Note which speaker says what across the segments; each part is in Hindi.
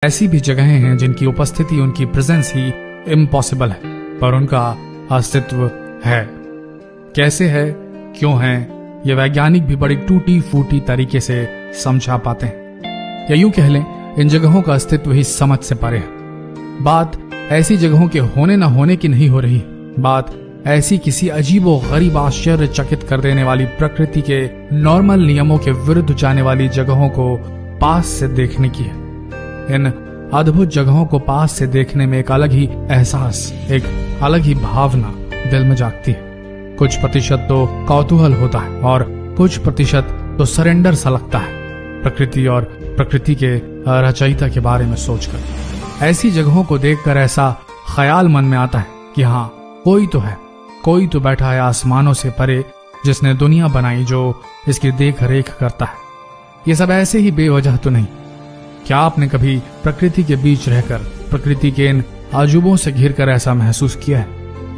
Speaker 1: ऐसी भी जगहें हैं जिनकी उपस्थिति, उनकी प्रेजेंस ही इम्पॉसिबल है, पर उनका अस्तित्व है। कैसे है, क्यों है, ये वैज्ञानिक भी बड़ी टूटी फूटी तरीके से समझा पाते हैं, या यूं कह लें इन जगहों का अस्तित्व ही समझ से परे है। बात ऐसी जगहों के होने न होने की नहीं हो रही, बात ऐसी किसी अजीबो गरीब आश्चर्यचकित कर देने वाली प्रकृति के नॉर्मल नियमों के विरुद्ध जाने वाली जगहों को पास से देखने की है। इन अद्भुत जगहों को पास से देखने में एक अलग ही एहसास, एक अलग ही भावना दिल में जागती है। कुछ प्रतिशत तो कौतूहल होता है और कुछ प्रतिशत तो सरेंडर सा लगता है प्रकृति और प्रकृति के रचयिता के बारे में सोचकर। ऐसी जगहों को देखकर ऐसा ख्याल मन में आता है कि हाँ, कोई तो है, कोई तो बैठा है आसमानों से परे, जिसने दुनिया बनाई, जो इसकी देख रेख करता है। ये सब ऐसे ही बेवजह तो नहीं। क्या आपने कभी प्रकृति के बीच रहकर, प्रकृति के इन अजूबों से घिरकर ऐसा महसूस किया है?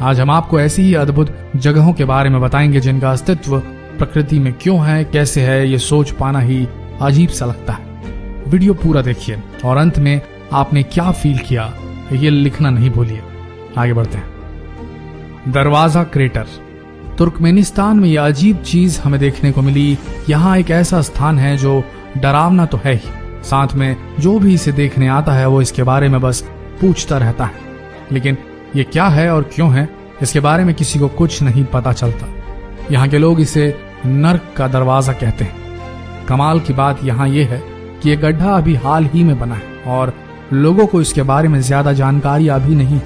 Speaker 1: आज हम आपको ऐसी ही अद्भुत जगहों के बारे में बताएंगे जिनका अस्तित्व प्रकृति में क्यों है, कैसे है, ये सोच पाना ही अजीब सा लगता है। वीडियो पूरा देखिए और अंत में आपने क्या फील किया ये लिखना नहीं भूलिए। आगे बढ़ते हैं। दरवाजा क्रेटर। तुर्कमेनिस्तान में यह अजीब चीज हमें देखने को मिली। यहाँ एक ऐसा स्थान है जो डरावना तो है ही, साथ में जो भी इसे देखने आता है वो इसके बारे में बस पूछता रहता है, लेकिन ये क्या है और क्यों है, इसके बारे में किसी को कुछ नहीं पता चलता। यहाँ के लोग इसे नर्क का दरवाजा कहते हैं। कमाल की बात यहाँ ये है कि ये गड्ढा अभी हाल ही में बना है और लोगों को इसके बारे में ज्यादा जानकारी अभी नहीं।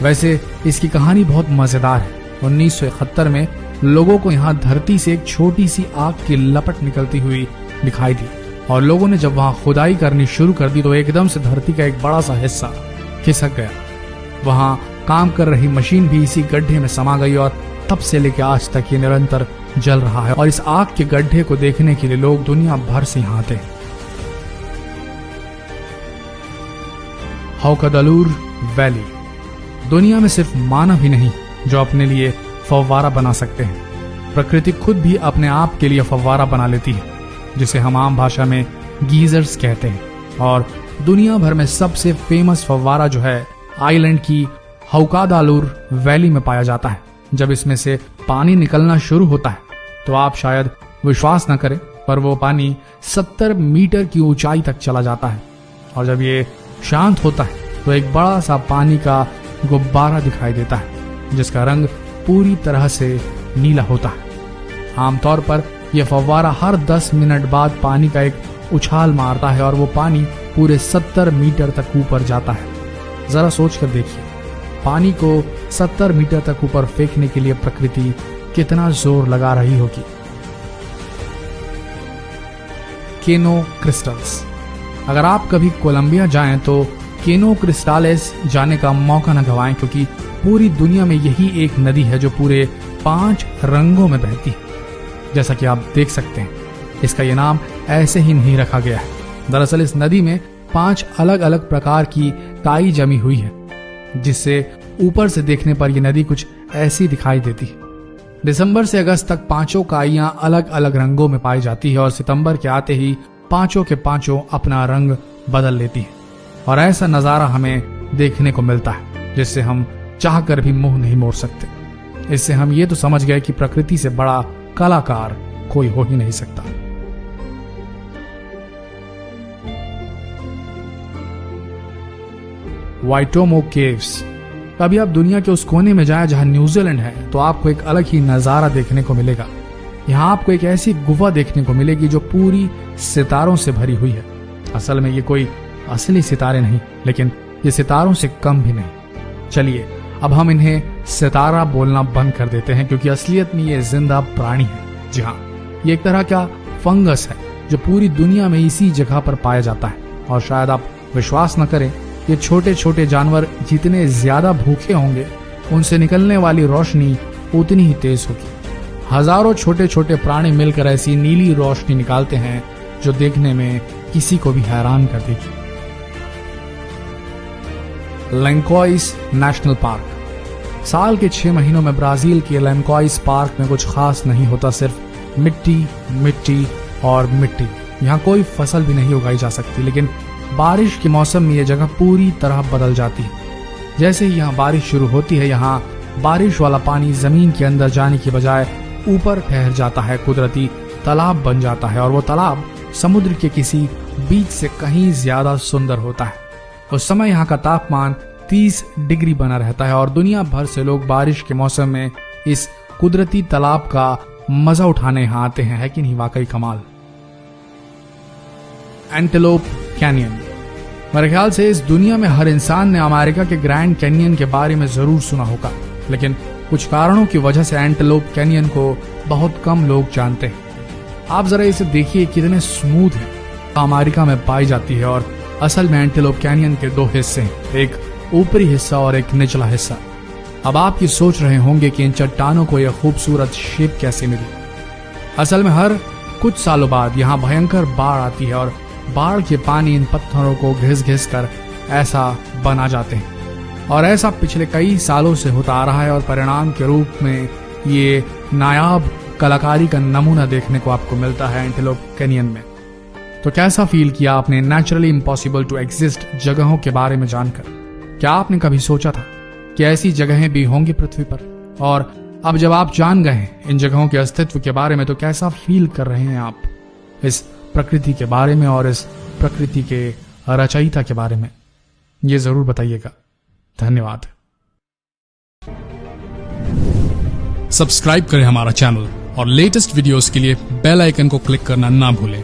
Speaker 1: वैसे इसकी कहानी बहुत मजेदार है। 1971 में लोगों को यहाँ धरती से एक छोटी सी आग की लपट निकलती हुई दिखाई दी और लोगों ने जब वहां खुदाई करनी शुरू कर दी तो एकदम से धरती का एक बड़ा सा हिस्सा खिसक गया। वहां काम कर रही मशीन भी इसी गड्ढे में समा गई और तब से लेकर आज तक ये निरंतर जल रहा है और इस आग के गड्ढे को देखने के लिए लोग दुनिया भर से यहाँ आते हैं। हौकदलूर वैली। दुनिया में सिर्फ मानव ही नहीं जो अपने लिए फव्वारा बना सकते हैं, प्रकृति खुद भी अपने आप के लिए फव्वारा बना लेती है, जिसे हम आम भाषा में गीजर्स कहते हैं। और दुनिया भर में सबसे फेमस फव्वारा जो है आइलैंड की हौकादालूर वैली में पाया जाता है। जब इसमें से पानी निकलना शुरू होता है तो आप शायद विश्वास न करें, पर वो पानी 70 मीटर की ऊंचाई तक चला जाता है और जब ये शांत होता है तो एक बड़ा सा पानी का गुब्बारा दिखाई देता है जिसका रंग पूरी तरह से नीला होता है। आमतौर पर यह फव्वारा हर 10 मिनट बाद पानी का एक उछाल मारता है और वो पानी पूरे 70 मीटर तक ऊपर जाता है। जरा सोच कर देखिए, पानी को 70 मीटर तक ऊपर फेंकने के लिए प्रकृति कितना जोर लगा रही होगी। केनो क्रिस्टल्स। अगर आप कभी कोलंबिया जाएं तो केनो क्रिस्टालेस जाने का मौका न गंवाएं, क्योंकि पूरी दुनिया में यही एक नदी है जो पूरे 5 रंगों में बहती है। जैसा कि आप देख सकते हैं, इसका ये नाम ऐसे ही नहीं रखा गया है। दरअसल इस नदी में 5 अलग अलग प्रकार की काई जमी हुई है, जिससे ऊपर से देखने पर यह नदी कुछ ऐसी दिखाई देती है। दिसंबर से अगस्त तक 5 काइयां अलग अलग रंगों में पाई जाती है और सितंबर के आते ही 5 के 5 अपना रंग बदल लेती है और ऐसा नजारा हमें देखने को मिलता है जिससे हम चाहकर भी मुंह नहीं मोड़ सकते। इससे हम ये तो समझ गए कि प्रकृति से बड़ा कलाकार कोई हो ही नहीं सकता। वाइटोमो केव्स। कभी आप दुनिया के उस कोने में जाएं जहां न्यूजीलैंड है तो आपको एक अलग ही नजारा देखने को मिलेगा। यहाँ आपको एक ऐसी गुफा देखने को मिलेगी जो पूरी सितारों से भरी हुई है। असल में ये कोई असली सितारे नहीं, लेकिन ये सितारों से कम भी नहीं। चलिए अब हम इन्हें सितारा बोलना बंद कर देते हैं, क्योंकि असलियत में ये जिंदा प्राणी है। जी हाँ, ये एक तरह का फंगस है जो पूरी दुनिया में इसी जगह पर पाया जाता है। और शायद आप विश्वास न करें, ये छोटे छोटे जानवर जितने ज्यादा भूखे होंगे उनसे निकलने वाली रोशनी उतनी ही तेज होगी। हजारों छोटे छोटे प्राणी मिलकर ऐसी नीली रोशनी निकालते हैं जो देखने में किसी को भी हैरान कर देगी। लैंकोइस नेशनल पार्क। साल के 6 महीनों में ब्राजील के लैंकोइस पार्क में कुछ खास नहीं होता, सिर्फ मिट्टी, मिट्टी और मिट्टी। यहाँ कोई फसल भी नहीं उगाई जा सकती, लेकिन बारिश के मौसम में यह जगह पूरी तरह बदल जाती है। जैसे ही यहाँ बारिश शुरू होती है, यहाँ बारिश वाला पानी जमीन के अंदर जाने की बजाय ऊपर ठहर जाता है, कुदरती तालाब बन जाता है और वो तालाब समुद्र के किसी बीच से कहीं ज्यादा सुंदर होता है। उस समय यहाँ का तापमान 30 डिग्री बना रहता है और दुनिया भर से लोग बारिश के मौसम में इस कुदरती तालाब का मजा उठाने यहाँ आते हैं। है कि नहीं वाकई कमाल। Antelope canyon. मेरे ख्याल से इस दुनिया में हर इंसान ने अमेरिका के ग्रैंड कैनियन के बारे में जरूर सुना होगा, लेकिन कुछ कारणों की वजह से एंटेलोप कैनियन को बहुत कम लोग जानते हैं। आप जरा इसे देखिए, कितने स्मूथ है। अमेरिका में पाई जाती है और असल में एंटेलोप कैनियन के 2 हिस्से हैं, एक ऊपरी हिस्सा और एक निचला हिस्सा। अब आप ये सोच रहे होंगे कि इन चट्टानों को यह खूबसूरत शेप कैसे मिली। असल में हर कुछ सालों बाद यहाँ भयंकर बाढ़ आती है और बाढ़ के पानी इन पत्थरों को घिस घिस कर ऐसा बना जाते हैं और ऐसा पिछले कई सालों से होता आ रहा है और परिणाम के रूप में ये नायाब कलाकारी का नमूना देखने को आपको मिलता है एंटेलोप कैनियन में। तो कैसा फील किया आपने नेचुरली इम्पॉसिबल टू एग्जिस्ट जगहों के बारे में जानकर? क्या आपने कभी सोचा था कि ऐसी जगहें भी होंगी पृथ्वी पर? और अब जब आप जान गए हैं इन जगहों के अस्तित्व के बारे में, तो कैसा फील कर रहे हैं आप इस प्रकृति के बारे में और इस प्रकृति के रचयिता के बारे में? ये जरूर बताइएगा। धन्यवाद।
Speaker 2: सब्सक्राइब करें हमारा चैनल और लेटेस्ट वीडियोस के लिए बेल आइकन को क्लिक करना ना भूलें।